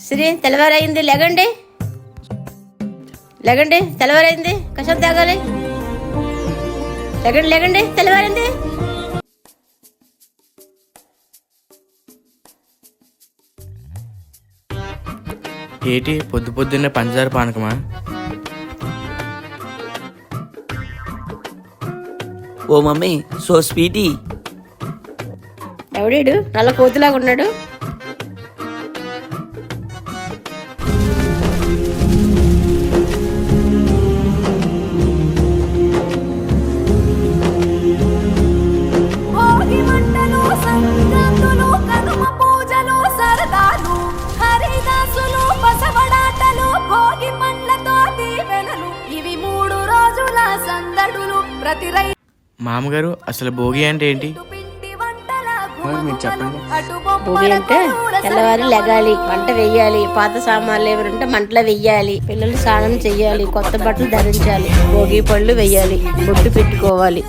శ్రీ తెల్లవారైంది, లేగండి లేగండి, తెల్లవారైంది, కషం తాగాలి. లేగండి లేగండి, తెల్లవారింది. ఏటి పొద్దు పొద్దున్నే పంచదార పానకమా? ఓ మమ్మీ, సో స్వీటీ. ఎవడీడు నల్ల కోతిలాగా ఉన్నాడు? మామగారు అసలు భోగి అంటే ఏంటి? మీరు చెప్పండి. భోగి అంటే తెల్లవారి లెగాలి, వంట వెయ్యాలి, పాత సామాన్లు ఎవరుంటే మంటలో వెయ్యాలి, పిల్లలు స్నానం చెయ్యాలి, కొత్త బట్టలు ధరించాలి, భోగి పళ్ళు వెయ్యాలి, బొట్టు పెట్టుకోవాలి.